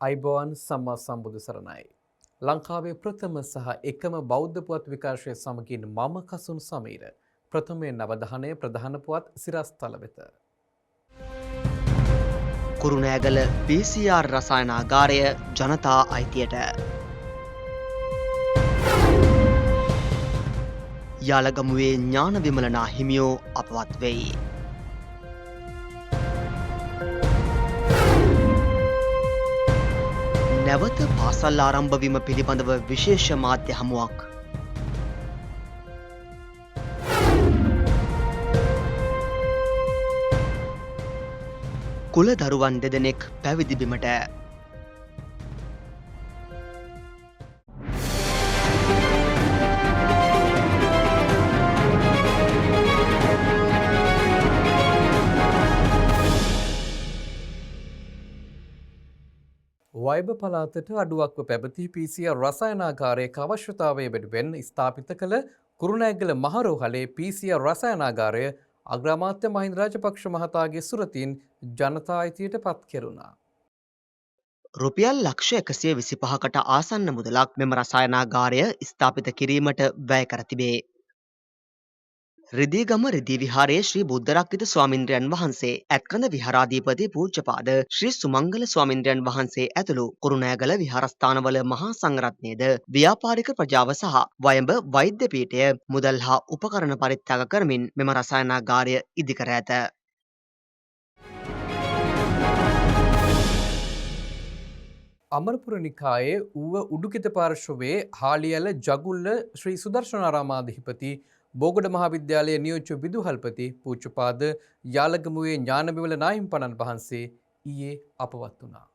අයිබෝන් සම්මා සම්බුදු සරණයි. ලංකාවේ ප්‍රථම සහ එකම බෞද්ධ පුවත් විකාශය සමගින් මම කසුන් සමීර. ප්‍රථමයෙන් නවධානය ප්‍රධාන පුවත් සිරස්තල වෙත. කුරුණෑගල PCR රසායනාගාරය ජනතා අයිතියට. යාලගමුවේ ඥාන විමලනා හිමියෝ අපවත් වෙයි. නැවත පාසල් ආරම්භ වීම පිළිබඳව විශේෂ මාධ්‍ය හමුවක්. කුල දරුවන් දෙදෙනෙක් පැවිදි බිමට. වයිබ පළාතට අඩුවක්ව පැවති PCR රසායනාගාරයක අවශ්‍යතාවය වෙනුවෙන් ස්ථාපිත කළ කුරුණෑගල මහරෝහලේ PCR රසායනාගාරය අග්‍රාමාත්‍ය මහින්ද රාජපක්ෂ මහතාගේ සුරතින් ජනතා අයිතියට පත් කෙරුණා. රුපියල් ලක්ෂ 125කට ආසන්න මුදලක් මෙම රසායනාගාරය ස්ථාපිත කිරීමට වැය කර තිබේ. රිදීගම රිදී විහාරයේ ශ්‍රී බුද්ධරක්කිත ස්වාමින්ද්‍රයන් වහන්සේ, ඇත්කඳ විහාරාධිපති පූජ්‍යපාද ශ්‍රී සුමංගල ස්වාමින්ද්‍රයන් වහන්සේ ඇතුළු කුරුණෑගල විහාරස්ථානවල මහා සංඝරත්නයද ව්‍යාපාරික ප්‍රජාව සහ වයඹ වෛද්‍ය පීඨය මුදල් හා උපකරණ පරිත්‍යාග කරමින් මෙම රසායනාගාරය ඉදිකර ඇත. අමරපුර නිකායේ ඌව උඩුකිත පාර්ශවයේ හාලියල ජගුල්ල ශ්‍රී සුදර්ශනාරාමාධිපති බෝගොඩ මහාවිද්‍යාලයේ නියෝජ්‍ය විදුහල්පති පූජ්‍යපාද යාලගමුවේ ඥානවිමල නාහිම්පණන් වහන්සේ ඊයේ අපවත් වුණා.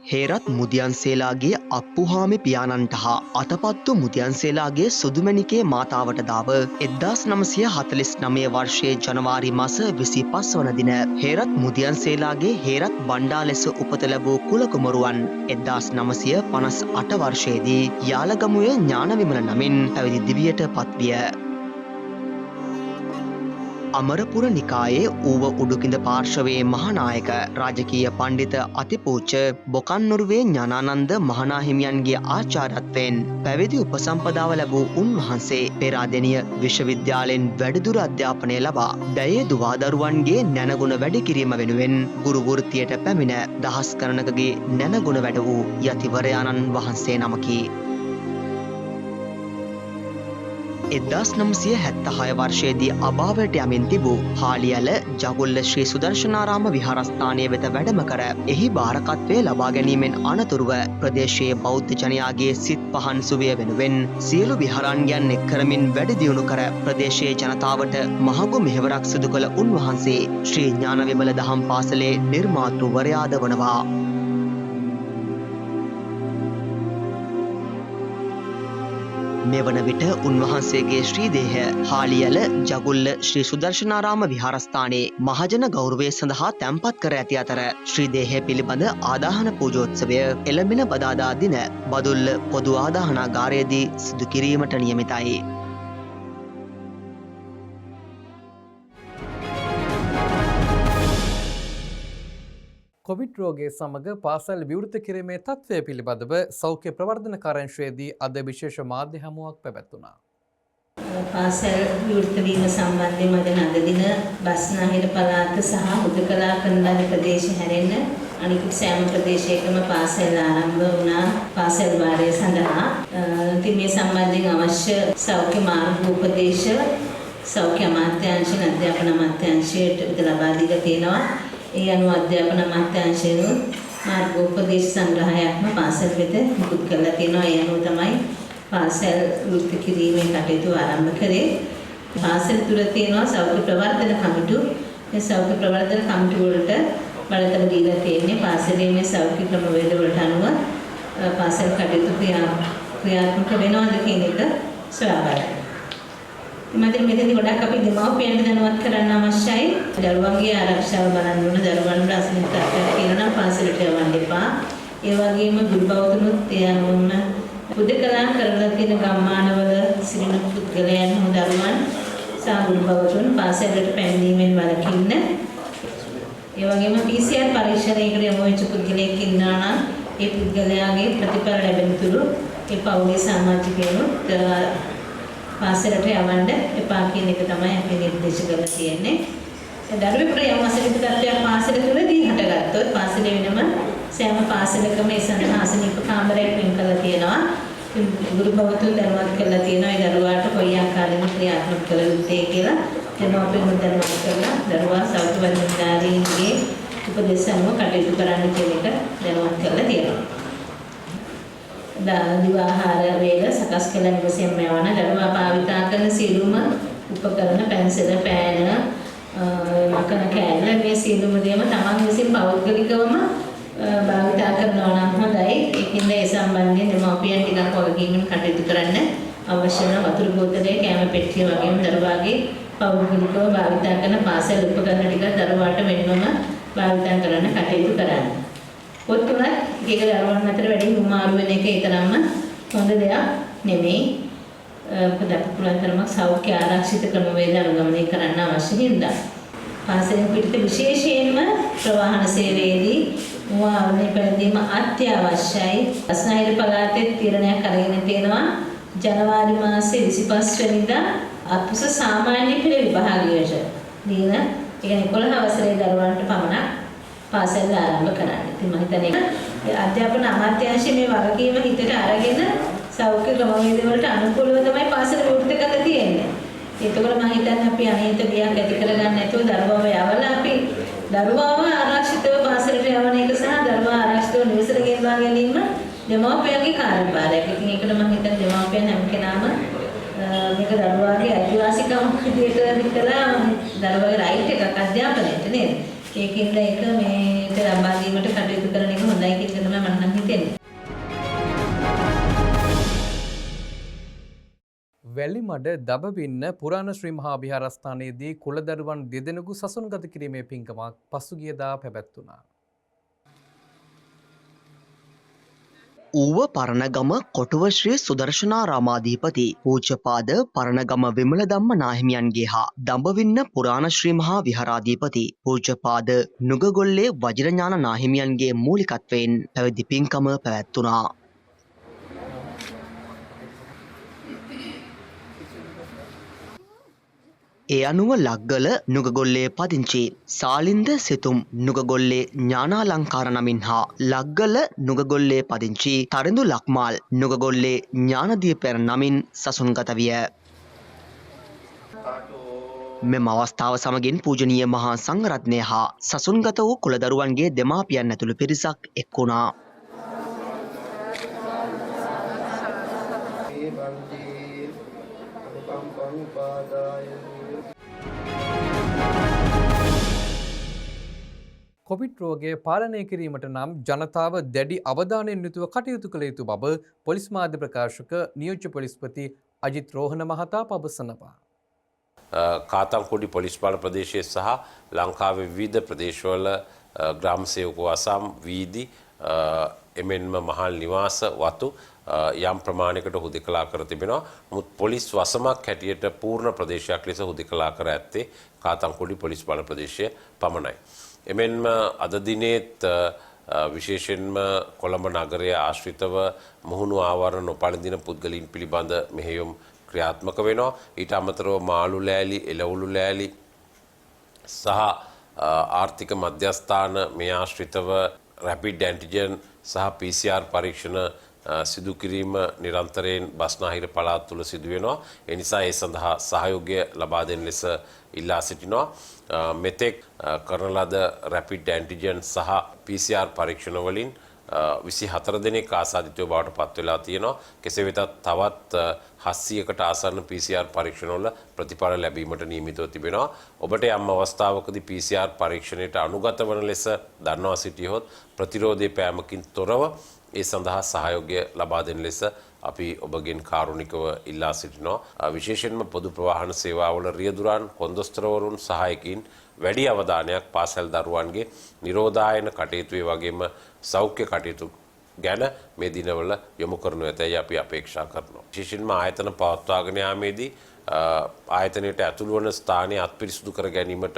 හේරත් මුදියන්සේලාගේ අප්පුහාමි පියාණන්ට හා අතපත්තු මුදියන්සේලාගේ සුදුමැණිකේ මාතාවට දාව 1949 වර්ෂයේ ජනවාරි මාස 25 වන දින හේරත් මුදියන්සේලාගේ හේරත් බණ්ඩා ලෙස උපත ලැබූ කුලකුමරුවන් 1958 වර්ෂයේදී යාලගමුවේ ඥානවිමල නමින් පැවිදි දිවියට පත්විය. අමරපුර නිකායේ ඌව උඩුකිඳ පාර්ශවයේ මහානායක රාජකීය පණ්ඩිත අතිපූජ්‍ය බොකන්නුරුවේ ඥානානන්ද මහනාහිමියන්ගේ ආචාර්යත්වයෙන් පැවිදි උපසම්පදාව ලැබූ උන්වහන්සේ පෙරාදෙණිය විශ්වවිද්‍යාලයෙන් වැඩිදුර අධ්‍යාපනය ලබා දැයේ දුවාදරුවන්ගේ නැනගුණ වැඩි කිරීම වෙනුවෙන් ගුරු වෘත්තියට පැමිණ දහස් ගණනකගේ නැනගුණ වැඩ වූ යතිවරයාණන් වහන්සේ නමකි. 1976 වර්ෂයේදී අභාවයට යමින් තිබූ හාලියල ජගුල්ල ශ්‍රී සුදර්ශනාරාම විහාරස්ථානය වෙත වැඩම කර එහි භාරකත්වය ලබා ගැනීමෙන් අනතුරුව ප්‍රදේශයේ බෞද්ධ ජනයාගේ සිත් පහන් සුවය වෙනුවෙන් සියලු විහාරාංගයන් එක් කරමින් වැඩි දියුණු කර ප්‍රදේශයේ ජනතාවට මහඟු මෙහෙවරක් සිදු කළ උන්වහන්සේ ශ්‍රී ඥානවිමල දහම් පාසලේ නිර්මාතෘවරයාද වනවා. මෙවන විට උන්වහන්සේගේ ශ්‍රී දේහය හාලියල ජගුල්ල ශ්‍රී සුදර්ශනාරාම විහාරස්ථානයේ මහජන ගෞරවය සඳහා තැන්පත් කර ඇති අතර ශ්‍රී දේහය පිළිබඳ ආදාහන පූජෝත්සවය එළඹෙන බදාදා දින බදුල්ල පොදු ආදාහනාගාරයේදී සිදු කිරීමට නියමිතයි. කොවිඩ් රෝගය සමග පාසල් විවෘත කිරීමේ තත්ත්වය පිළිබඳව සෞඛ්‍ය ප්‍රවර්ධන කාර්යාංශයේදී අද විශේෂ මාධ්‍ය හමුවක් පැවැත්වුණා. පාසල් විවෘත වීම සම්බන්ධයෙන් අද දින බස්නාහිර පළාත සහ උදකලා කන්දරි ප්‍රදේශ හැරෙන්න අනිකුත් සෑම ප්‍රදේශයකම පාසල් ආරම්භ වුණා පාසල් වාරය සඳහා. ඉතින් මේ සම්බන්ධයෙන් අවශ්‍ය සෞඛ්‍ය මාර්ගෝපදේශ සෞඛ්‍ය අමාත්‍යාංශයෙන් අධ්‍යාපන අමාත්‍යාංශයට ලබා දීලා තියෙනවා. ඒ අනුව අධ්‍යාපන අමාත්‍යාංශයෙන් මාර්ගෝපදේශ සංග්‍රහයක්ම පාසල් වෙත මුකුත් කරලා තියෙනවා. ඒ අනුව තමයි පාසල් විවෘත කිරීමේ කටයුතු ආරම්භ කරේ. පාසල් තුල තියෙනවා සෞඛ්‍ය ප්‍රවර්ධන කමිටු. මේ සෞඛ්‍ය ප්‍රවර්ධන කමිටු වලට බලතල දීලා තියෙන්නේ පාසලේ මේ සෞඛ්‍ය ක්‍රමවේද වලට අනුව පාසල් කටයුතු ක්‍රියාත්මක වෙනවද කියන එක සොයා බලන්න. මෙතනදී ගොඩක් අපි දෙමව්පියන්ට දැනුවත් කරන්න අවශ්‍යයි. දරුවන්ගේ ආරක්ෂාව බලන්න ඕන. දරුවන්ට අසනීපයක් තියෙනවා නම් පාසලට යවන්න එපා. ඒ වගේම දුර්බවතුනුත් ඒ අනුවම පුදකලා කරලා තියෙන ගම්මානවල සිටින පුද්ගලයන් හෝ දරුවන් සහ දුර්බවතුන් පාසලට පැමිණීමෙන් වළකින්න. ඒ වගේම PCR පරීක්ෂණයකට යොමු වෙච්ච පුද්ගලයෙක් ඉන්නවා නම් ඒ පුද්ගලයාගේ ප්‍රතිඵල ලැබෙන තුරු ඒ පවුලේ සමාජිකයනුත් පාසලට යවන්න එපා කියන එක තමයි අපි නිර්දේශ කරලා තියෙන්නේ. දරුවෙකුට යම් අසනීප තත්ත්වයක් පාසල තුළදී හටගත්තොත් පාසලේ වෙනම සෑම පාසලකම ඒ සඳහා අසනීප කාමරයක් වෙන් කරලා තියෙනවා. ගුරු භවතුන් දැනුවත් කරලා තියෙනවා ඒ දරුවාට කොයි ආකාරයෙන්ම ක්‍රියාත්මක කළ යුත්තේ කියලා දෙමාපියන් දැනුවත් කරලා දරුවා සෞඛ්‍ය වෛද්‍යධාරීන්ගේ උපදෙස් අනුව කටයුතු කරන්න කියන එක දැනුවත් කරලා තියෙනවා. දිවාහාර වේල සකස් කළ නිවසේම යවන දරුවා භාවිතා කරන සියලුම උපකරණ පැන්සල පෑන මකන කෑල්ල මේ සියලුම දේම තමන් විසින් පෞද්ගලිකවම භාවිතා කරනවා නම් හොඳයි. ඒකින්ද ඒ සම්බන්ධයෙන් දෙමාපියන් ටිකක් වගකීමෙන් කටයුතු කරන්න අවශ්‍ය වෙන වතුර බෝතලේ කැම පෙට්ටිය වගේම දරුවාගේ පෞද්ගලිකව භාවිතා කරන පාසල් උපකරණ ටික දරුවාට වෙනම භාවිතා කරන්න කටයුතු කරන්න. පොත් තුනක් එක දරුවන් අතර වැඩි හුමාරු වෙන එක ඊතරම්ම හොඳ දෙයක් නෙමෙයි. මොකද අපි පුළුවන් තරමක් සෞඛ්‍ය ආරක්ෂිත ක්‍රමවේද අනුගමනය කරන්න අවශ්‍ය හින්දා. පාසලෙන් පිටත විශේෂයෙන්ම ප්‍රවාහන සේවයේදී මුවාවරණය පැළඳීම අත්‍යවශ්‍යයි. රසායන පළාතේ තීරණයක් අරගෙන තියෙනවා ජනවාරි මාසයේ 25 වෙනිදා අත්උස සාමාන්‍ය පෙළ විභාගයට දින ඒ කියන්නේ 11 වසරේ දරුවන්ට පමණක් පාසල් ආරම්භ කරන්න. ඉතින් මම හිතන්නේ අධ්‍යාපන අමාත්‍යාංශයේ මේ වගකීම හිතට අරගෙන සෞඛ්‍ය ක්‍රමවේද වලට අනුකූලව තමයි පාසල විවෘත කරලා තියෙන්නේ. ඒකවල මම හිතන්නේ අපි අනිත් බියක් ඇති කරගන්න නැතුව දරුවව යවලා අපි දරුවව ආරක්ෂිතව පාසලට යවන එක සහ දරුවා ආරක්ෂිතව නිවසට ගෙන්වා ගැනීම දෙමාපියන්ගේ කාර්යභාරයක්. ඉතින් ඒකට මම හිතන්නේ දෙමාපියන් හැම කෙනාම මේක දරුවාගේ අයිතිවාසිකම් විදිහට හිතලා දරුවාගේ රයිට් එකක් අධ්‍යාපනයට නේද? ඒකින්ද ඒක මේට ලබා දීමට කටයුතු කරන එක හොඳයි කියන තමයි මම නම් හිතන්නේ. වැලිමඩ දබවින්න පුරාණ ශ්‍රී මහා විහාරස්ථානයේදී කුලදරුවන් දෙදෙනෙකු සසුන්ගත කිරීමේ පින්කමක් පසුගියදා පැවැත්වුණා. ඌව පරණගම කොටුව ශ්‍රී සුදර්ශනාරාමාධිපති පූජ්‍යපාද පරණගම විමල ධම්ම නාහිමියන්ගේ හා දඹවින්න පුරාණ ශ්‍රී මහා විහාරාධිපති පූජ්‍යපාද නුගගොල්ලේ වජිරඥාන නාහිමියන්ගේ මූලිකත්වයෙන් පැවිදි පින්කම පැවැත්වුණා. ඒ අනුව ලක්ගල නුගගොල්ලේ පදිංචි සාලින්ද සිතුම් නුගගොල්ලේ ඥානාලංකාර නමින් හා ලක්ගල නුගගොල්ලේ පදිංචි තරිඳු ලක්මාල් නුගගොල්ලේ ඥානදීපයර නමින් සසුන්ගත විය. මෙම අවස්ථාව සමගින් පූජනීය මහා සංඝරත්නය හා සසුන්ගත වූ කුලදරුවන්ගේ දෙමාපියන් ඇතුළු පිරිසක් එක් වුණා. කොවිඩ් රෝගය පාලනය කිරීමට නම් ජනතාව දැඩි අවධානයෙන් යුතුව කටයුතු කළ යුතු බව පොලිස් මාධ්‍ය ප්‍රකාශක නියෝජ්‍ය පොලිස්පති අජිත් රෝහණ මහතා පවසනවා. කාතන්කොඩි පොලිස් බල ප්‍රදේශයේ සහ ලංකාවේ විවිධ ප්‍රදේශවල ග්‍රාම සේවකෝ අසම් වීදි එමෙන්ම මහල් නිවාස වතු යම් ප්‍රමාණයකට හුදකලා කර තිබෙනවා. නමුත් පොලිස් වසමක් හැටියට පූර්ණ ප්‍රදේශයක් ලෙස හුදකලා කර ඇත්තේ කාතන්කොඩි පොලිස් බල ප්‍රදේශය පමණයි. එමෙන්ම අද දිනේත් විශේෂයෙන්ම කොළඹ නගරය ආශ්‍රිතව මුහුණු ආවරණ නොපළඳින පුද්ගලයන් පිළිබඳ මෙහෙයුම් ක්‍රියාත්මක වෙනවා. ඊට අමතරව මාළු ලෑලි, එළවලු ලෑලි සහ ආර්ථික මධ්‍යස්ථාන මේ ආශ්‍රිතව රැපිඩ් ඇන්ටිජන් සහ PCR පරීක්ෂණ සිදු කිරීම නිරන්තරයෙන් බස්නාහිර පළාත් තුළ සිදු වෙනවා. ඒ නිසා ඒ සඳහා සහයෝගය ලබා දෙන ලෙස ඉල්ලා සිටිනවා. මෙතෙක් කරන ලද රැපිඩ් ඇන්ටිජන් සහ PCR පරීක්ෂණ වලින් 24 දෙනෙක් ආසාදිතව බවට පත් වෙලා තියෙනවා. කෙසේ වෙතත් තවත් 700කට ආසන්න PCR පරීක්ෂණවල ප්‍රතිඵල ලැබීමට නියමිතව තිබෙනවා. ඔබට යම් අවස්ථාවකදී PCR පරීක්ෂණයට අනුගත වන ලෙස දන්වා සිටියොත් ප්‍රතිරෝධයේ පෑමකින් තොරව ඒ සඳහා සහයෝගය ලබා දෙන ලෙස අපි ඔබගෙන් කාරුණිකව ඉල්ලා සිටිනවා. විශේෂයෙන්ම පොදු ප්‍රවාහන සේවාවල රියදුරන් කොන්දොස්තරවරුන් සහායකින් වැඩි අවධානයක් පාසල් දරුවන්ගේ නිරෝධායන කටයුතු වගේම සෞඛ්‍ය කටයුතු ගැන මේ දිනවල යොමු කරනු ඇතැයි අපි අපේක්ෂා කරනවා. විශේෂයෙන්ම ආයතන පවත්වාගෙන යාමේදී ආයතනයට ඇතුළු වන ස්ථානය අත්පිරිසුදු කර ගැනීමට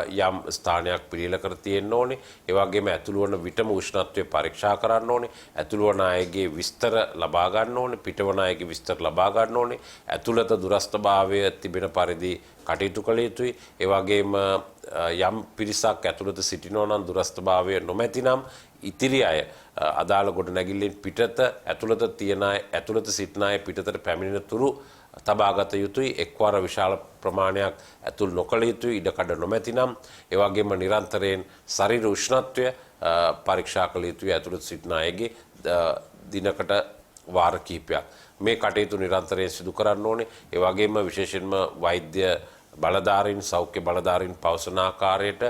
යම් ස්ථානයක් පිළිල කර තියෙන්න ඕනේ. ඒ වගේම ඇතුළු වන විටම උෂ්ණත්වය පරීක්ෂා කරන්න ඕනේ. ඇතුළු වන අයගේ විස්තර ලබා ගන්න ඕනේ. පිටවන අයගේ විස්තර ලබා ගන්න ඕනේ. ඇතුළත දුරස්ථභාවය තිබෙන පරිදි කටයුතු කළ යුතුයි. ඒ වගේම යම් පිරිසක් ඇතුළත සිටිනවා නම් දුරස්ථභාවය නොමැතිනම් ඉතිරි අය අදාළ ගොඩනැගිල්ලෙන් පිටත ඇතුළත තියෙන අය ඇතුළත සිටින අය පිටතට පැමිණෙන තුරු තබාගත යුතුයි. එක්වර විශාල ප්‍රමාණයක් ඇතුල් නොකළ යුතුයි ඉඩකඩ නොමැතිනම්. ඒ වගේම නිරන්තරයෙන් ශරීර උෂ්ණත්වය පරීක්ෂා කළ යුතුයි ඇතුළත සිටින අයගේ දිනකට වාර කිහිපයක්. මේ කටයුතු නිරන්තරයෙන් සිදු කරන්න ඕනේ. ඒ වගේම විශේෂයෙන්ම වෛද්‍ය බලධාරීන් සෞඛ්‍ය බලධාරීන් පවසන ආකාරයට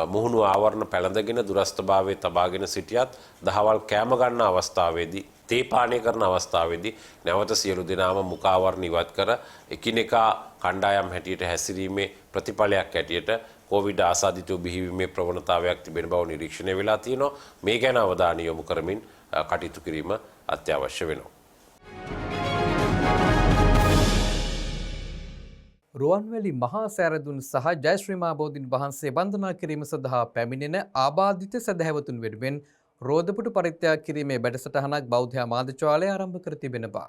මුහුණු ආවරණ පැළඳගෙන දුරස්ථභාවයේ තබාගෙන සිටියත් දහවල් කෑම ගන්න අවස්ථාවේදී තේ පානය කරන අවස්ථාවේදී නැවත සියලු දෙනාම මුඛාවරණ ඉවත් කර එකිනෙකා කණ්ඩායම් හැටියට හැසිරීමේ ප්‍රතිඵලයක් හැටියට කොවිඩ් ආසාදිතව බිහිවීමේ ප්‍රවණතාවයක් තිබෙන බව නිරීක්ෂණය වෙලා තියෙනවා. මේ ගැන අවධානය යොමු කරමින් කටයුතු කිරීම අත්‍යවශ්‍ය වෙනවා. රුවන්වැලි මහා සෑරදුන් සහ ජයශ්‍රී මා බෝධීන් වහන්සේ වන්දනා කිරීම සඳහා පැමිණෙන ආබාධිත සැදැහැවතුන් වෙනුවෙන් රෝදපුටු පරිත්‍යාග කිරීමේ වැඩසටහනක් බෞද්ධ ආමාත්‍යාලය ආරම්භ කර තිබෙනවා.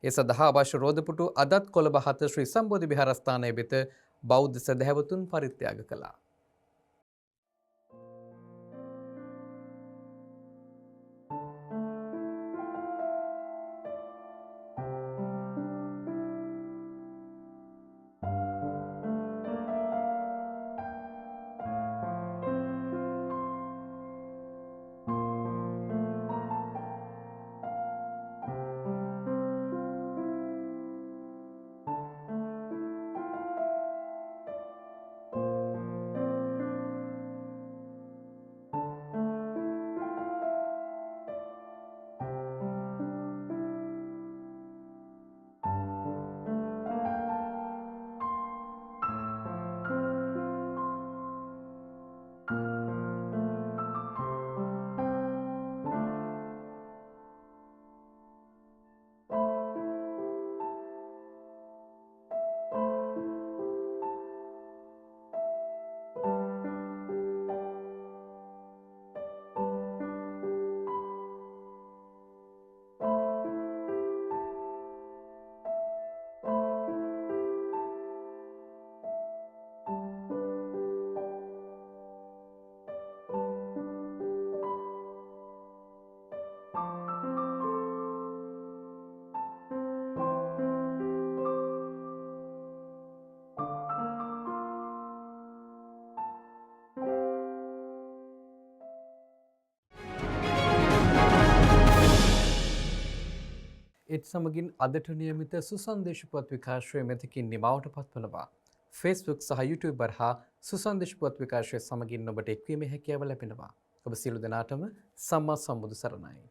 ඒ සඳහා අවශ්‍ය රෝදපුටු අදත් කොළඹ 7 ශ්‍රී සම්බෝධි විහාරස්ථානයේ වෙත බෞද්ධ සැදැහැවතුන් පරිත්‍යාග කළා. එත් සමගින් අදට නියමිත සුසන්දේශ පුවත් විකාශය මෙතකින් නිමවට පත්වනවා. Facebook සහ YouTube හරහා සුසන්දේශ පුවත් විකාශය සමගින් ඔබට එක්වීමේ හැකියාව ලැබෙනවා. ඔබ සියලු දෙනාටම සම්මා සම්බුදු සරණයි.